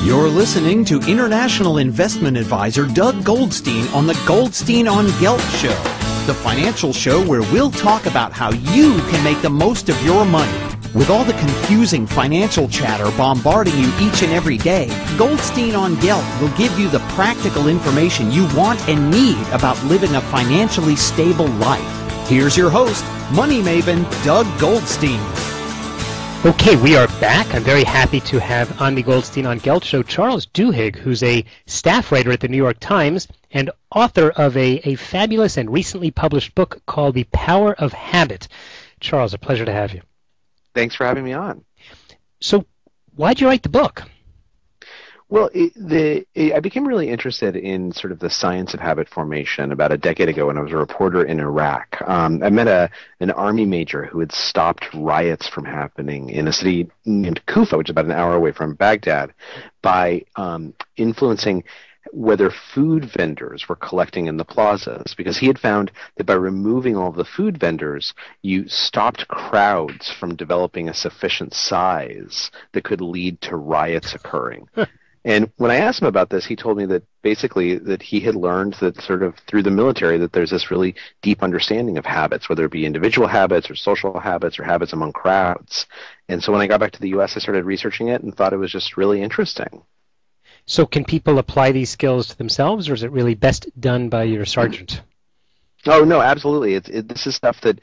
You're listening to international investment advisor Doug Goldstein on the Goldstein on Gelt show, the financial show where we'll talk about how you can make the most of your money. With all the confusing financial chatter bombarding you each and every day, Goldstein on Gelt will give you the practical information you want and need about living a financially stable life. Here's your host, money maven Doug Goldstein. Okay, we are back. I'm very happy to have on the Goldstein on Gelt show Charles Duhigg, who's a staff writer at the New York Times and author of a fabulous and recently published book called The Power of Habit. Charles, a pleasure to have you. Thanks for having me on. So why'd you write the book? Well, I became really interested in sort of the science of habit formation about a decade ago when I was a reporter in Iraq. I met an army major who had stopped riots from happening in a city named Kufa, which is about an hour away from Baghdad, by influencing whether food vendors were collecting in the plazas, because he had found that by removing all of the food vendors, you stopped crowds from developing a sufficient size that could lead to riots occurring. And when I asked him about this, he told me that basically that he had learned that sort of through the military that there's this really deep understanding of habits, whether it be individual habits or social habits or habits among crowds. And so when I got back to the U.S., I started researching it and thought it was just really interesting. So can people apply these skills to themselves, or is it really best done by your sergeant? Oh, no, absolutely. This is stuff that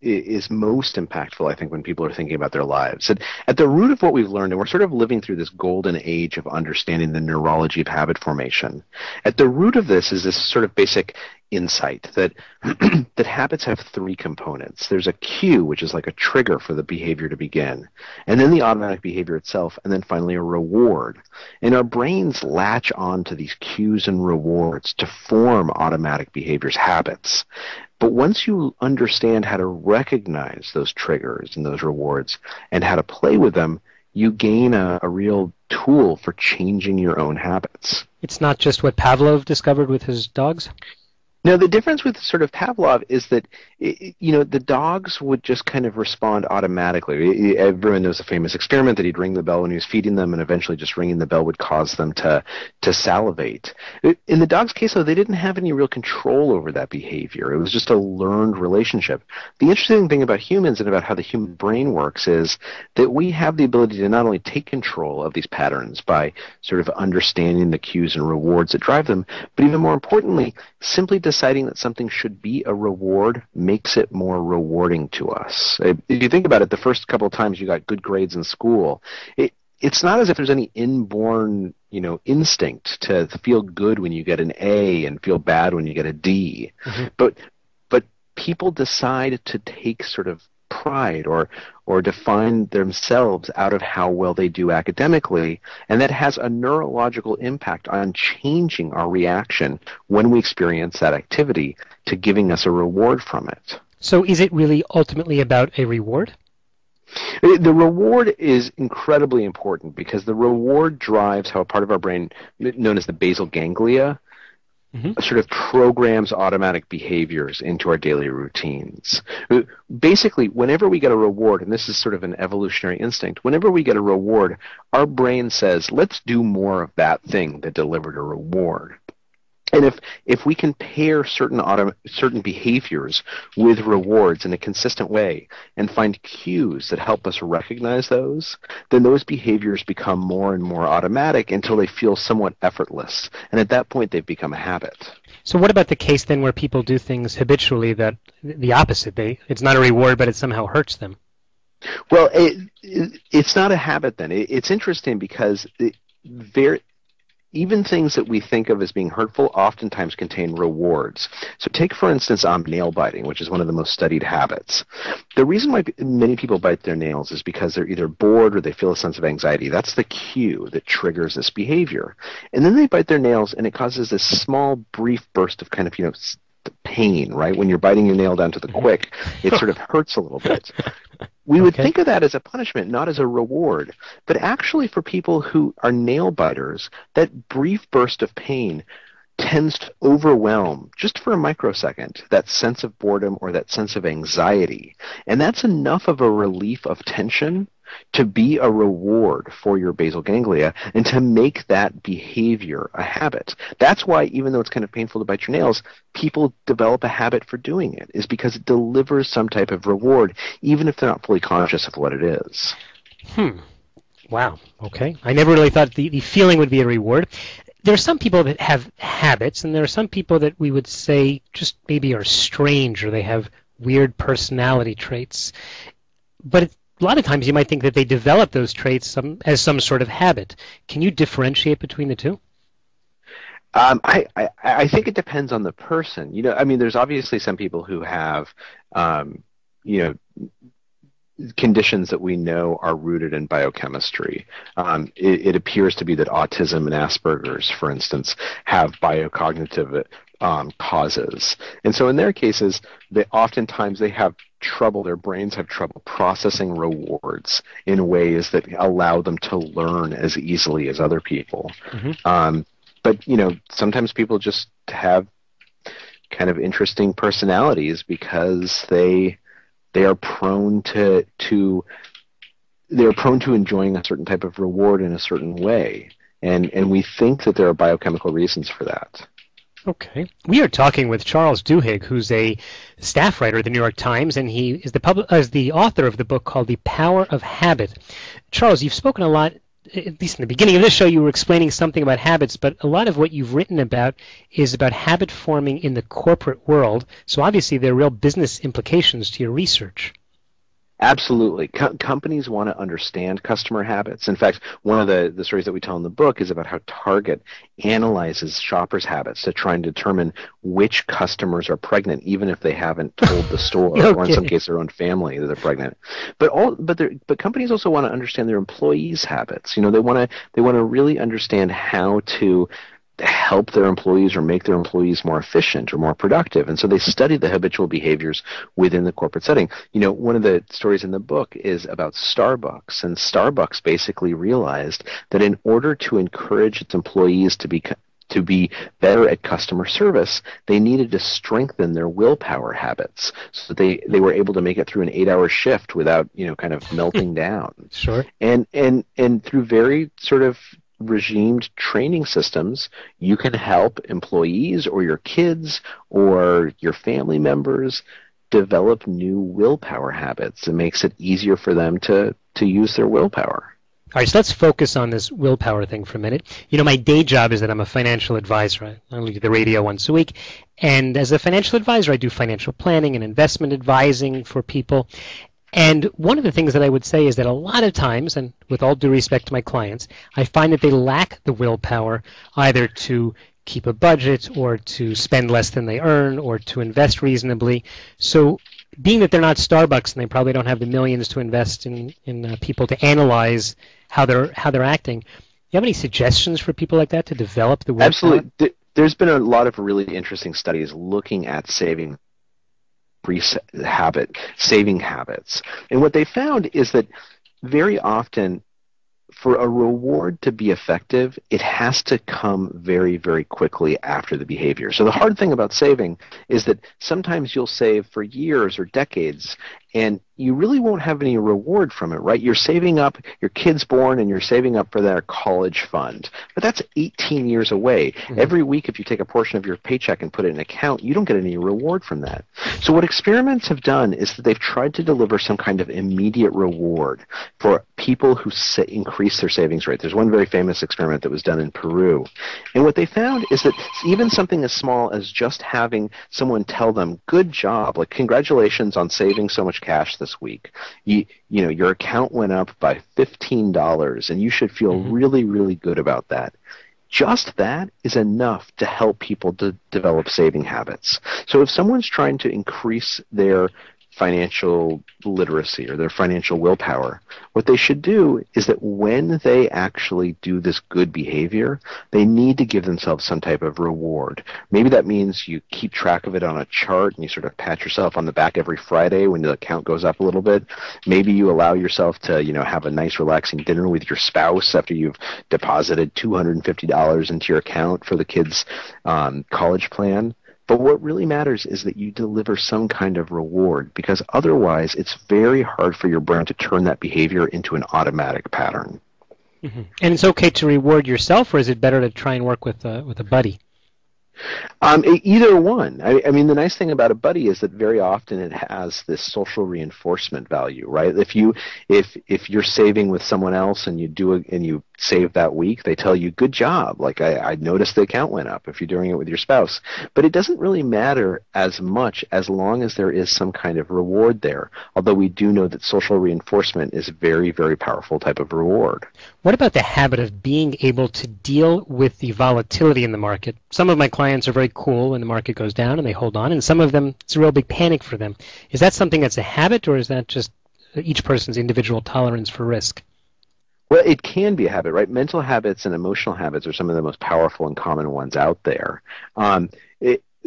is most impactful, I think, when people are thinking about their lives. And at the root of what we've learned, and we're sort of living through this golden age of understanding the neurology of habit formation, at the root of this is this sort of basic insight that that habits have three components. There's a cue, which is like a trigger for the behavior to begin, and then the automatic behavior itself, and then finally a reward. And our brains latch on to these cues and rewards to form automatic behaviors, habits. But once you understand how to recognize those triggers and those rewards and how to play with them, you gain a real tool for changing your own habits. It's not just what Pavlov discovered with his dogs? No, the difference with sort of Pavlov is that, the dogs would just kind of respond automatically. Everyone knows the famous experiment that he'd ring the bell when he was feeding them, and eventually just ringing the bell would cause them to salivate. In the dog's case, though, they didn't have any real control over that behavior. It was just a learned relationship. The interesting thing about humans and about how the human brain works is that we have the ability to not only take control of these patterns by sort of understanding the cues and rewards that drive them, but even more importantly, simply deciding that something should be a reward makes it more rewarding to us. If you think about it, the first couple of times you got good grades in school, it's not as if there's any inborn, instinct to feel good when you get an A and feel bad when you get a D. Mm-hmm. But people decide to take sort of pride or define themselves out of how well they do academically, and that has a neurological impact on changing our reaction when we experience that activity to giving us a reward from it. So is it really ultimately about a reward? The reward is incredibly important because the reward drives how a part of our brain known as the basal ganglia sort of programs automatic behaviors into our daily routines. Basically, whenever we get a reward, and this is sort of an evolutionary instinct, whenever we get a reward, our brain says, let's do more of that thing that delivered a reward. And if we can pair certain behaviors with rewards in a consistent way and find cues that help us recognize those, then those behaviors become more and more automatic until they feel somewhat effortless. And at that point, they've become a habit. So what about the case then where people do things habitually that the opposite? It's not a reward, but it somehow hurts them. Well, it's not a habit then. It's interesting because even things that we think of as being hurtful oftentimes contain rewards. So take, for instance, nail biting, which is one of the most studied habits. The reason why many people bite their nails is because they're either bored or they feel a sense of anxiety. That's the cue that triggers this behavior. And then they bite their nails, and it causes this small, brief burst of kind of, pain, right? When you're biting your nail down to the quick, it sort of hurts a little bit. We would think of that as a punishment, not as a reward. But actually for people who are nail biters, that brief burst of pain tends to overwhelm, just for a microsecond, that sense of boredom or that sense of anxiety. And that's enough of a relief of tension to be a reward for your basal ganglia and to make that behavior a habit. That's why, even though it's kind of painful to bite your nails, people develop a habit for doing it, is because it delivers some type of reward, even if they're not fully conscious of what it is. Wow. Okay. I never really thought the feeling would be a reward. There are some people that have habits, and there are some people that we would say just maybe are strange, or they have weird personality traits. But a lot of times you might think that they develop those traits as some sort of habit. Can you differentiate between the two? I think it depends on the person. There's obviously some people who have, conditions that we know are rooted in biochemistry. It appears to be that autism and Asperger's, for instance, have biocognitive causes. And so in their cases, oftentimes they have trouble, their brains have trouble processing rewards in ways that allow them to learn as easily as other people. But sometimes people just have kind of interesting personalities because they are prone to enjoying a certain type of reward in a certain way, and we think that there are biochemical reasons for that. Okay. We are talking with Charles Duhigg, who's a staff writer at the New York Times, and he is the author of the book called The Power of Habit. Charles, you've spoken a lot, at least in the beginning of this show, you were explaining something about habits, but a lot of what you've written about is about habit forming in the corporate world. So obviously there are real business implications to your research. Absolutely. Companies want to understand customer habits. In fact, one of the stories that we tell in the book is about how Target analyzes shoppers' habits to try and determine which customers are pregnant, even if they haven't told the store, Okay. or in some case their own family that they're pregnant. But companies also want to understand their employees' habits. They want to really understand how to help their employees or make their employees more efficient or more productive. And so they study the habitual behaviors within the corporate setting. One of the stories in the book is about Starbucks, and Starbucks basically realized that in order to encourage its employees to be better at customer service, they needed to strengthen their willpower habits so that they were able to make it through an 8-hour shift without, kind of melting down. Sure. And through very sort of regimed training systems, you can help employees or your kids or your family members develop new willpower habits. It makes it easier for them to use their willpower. All right, so let's focus on this willpower thing for a minute. My day job is that I'm a financial advisor. I only do the radio once a week. And as a financial advisor, I do financial planning and investment advising for people. And one of the things that I would say is that a lot of times, and with all due respect to my clients, I find that they lack the willpower either to keep a budget or to spend less than they earn or to invest reasonably. So being that they're not Starbucks and they probably don't have the millions to invest in people to analyze how they're acting, do you have any suggestions for people like that to develop the willpower? Absolutely. There's been a lot of really interesting studies looking at saving habits. And what they found is that very often, for a reward to be effective, it has to come very, very quickly after the behavior. So the hard thing about saving is that sometimes you'll save for years or decades, and you really won't have any reward from it, right? You're saving up, your kid's born, and you're saving up for their college fund. But that's 18 years away. Mm-hmm. Every week, if you take a portion of your paycheck and put it in an account, you don't get any reward from that. So what experiments have done is that they've tried to deliver some kind of immediate reward for people who increase their savings rate. There's one very famous experiment that was done in Peru. And what they found is that even something as small as just having someone tell them, good job, like congratulations on saving so much cash this week. Your account went up by $15, and you should feel really, really good about that. Just that is enough to help people to develop saving habits. So if someone's trying to increase their financial literacy or their financial willpower, what they should do is that when they actually do this good behavior, they need to give themselves some type of reward. Maybe that means you keep track of it on a chart and you sort of pat yourself on the back every Friday when the account goes up a little bit. Maybe you allow yourself to, have a nice relaxing dinner with your spouse after you've deposited $250 into your account for the kids' college plan. But what really matters is that you deliver some kind of reward, because otherwise it's very hard for your brain to turn that behavior into an automatic pattern. Mm-hmm. And it's okay to reward yourself, or is it better to try and work with a buddy? Either one. I mean, the nice thing about a buddy is that very often it has this social reinforcement value, right? If you're saving with someone else and you do it and you save that week, they tell you, good job. Like, I noticed the account went up if you're doing it with your spouse. But it doesn't really matter as much as long as there is some kind of reward there. Although we do know that social reinforcement is a very, very powerful type of reward. What about the habit of being able to deal with the volatility in the market? Some of my clients are very cool when the market goes down and they hold on, and some of them, it's a real big panic for them. Is that something that's a habit, or is that just each person's individual tolerance for risk? Well, it can be a habit, right? Mental habits and emotional habits are some of the most powerful and common ones out there.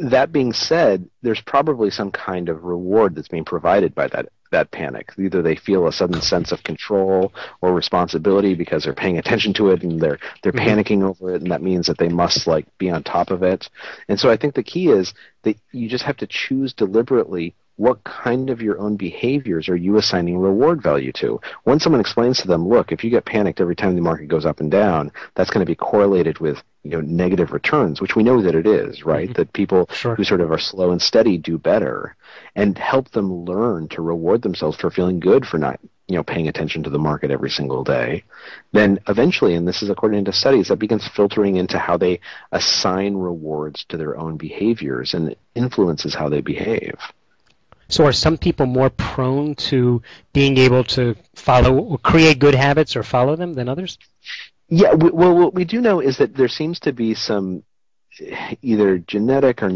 That being said, there's probably some kind of reward that's being provided by that panic. Either they feel a sudden sense of control or responsibility because they're paying attention to it and they're panicking over it, and that means that they must be on top of it. And so I think the key is that you just have to choose deliberately what kind of your own behaviors are you assigning reward value to. When someone explains to them, look, if you get panicked every time the market goes up and down, that's going to be correlated with negative returns, which we know that it is, right? That people who sort of are slow and steady do better, and help them learn to reward themselves for feeling good for not paying attention to the market every single day, then eventually, and this is according to studies, that begins filtering into how they assign rewards to their own behaviors and influences how they behave. So are some people more prone to being able to follow or create good habits or follow them than others? Yeah, well, what we do know is that there seems to be some either genetic or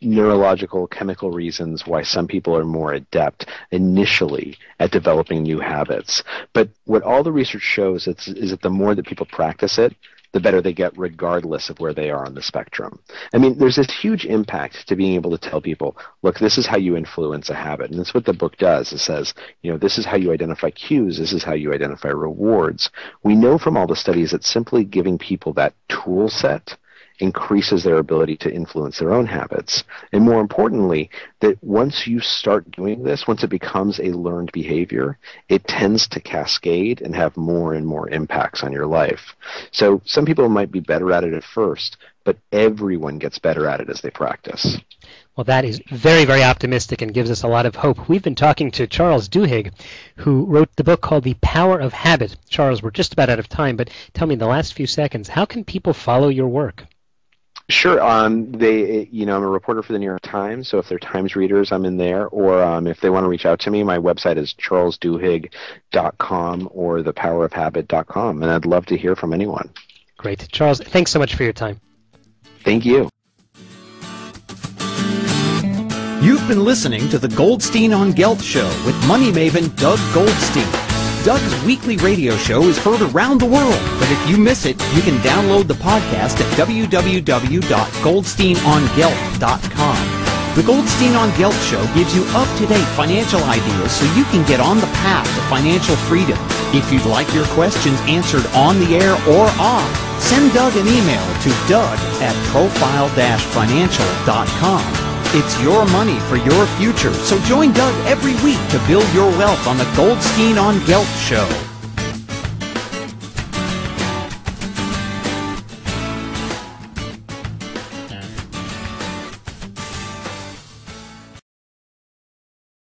neurological, chemical reasons why some people are more adept initially at developing new habits. But what all the research shows is that the more that people practice it, the better they get regardless of where they are on the spectrum. I mean, there's this huge impact to being able to tell people, look, this is how you influence a habit. And that's what the book does. It says, this is how you identify cues. This is how you identify rewards. We know from all the studies that simply giving people that tool set increases their ability to influence their own habits. And more importantly, that once you start doing this, once it becomes a learned behavior, it tends to cascade and have more and more impacts on your life. So some people might be better at it at first, but everyone gets better at it as they practice. Well, that is very, very optimistic and gives us a lot of hope. We've been talking to Charles Duhigg, who wrote the book called The Power of Habit. Charles, we're just about out of time, but tell me in the last few seconds, how can people follow your work? Sure. I'm a reporter for the New York Times, so if they're Times readers, I'm in there. Or if they want to reach out to me, my website is charlesduhigg.com or thepowerofhabit.com, and I'd love to hear from anyone. Great. Charles, thanks so much for your time. Thank you. You've been listening to the Goldstein on Gelt Show with money maven Doug Goldstein. Doug's weekly radio show is heard around the world, but if you miss it, you can download the podcast at www.goldsteinongelt.com. The Goldstein on Gelt Show gives you up-to-date financial ideas so you can get on the path to financial freedom. If you'd like your questions answered on the air or off, send Doug an email to doug@profile-financial.com. It's your money for your future, so join Doug every week to build your wealth on the Goldstein on Gelt Show.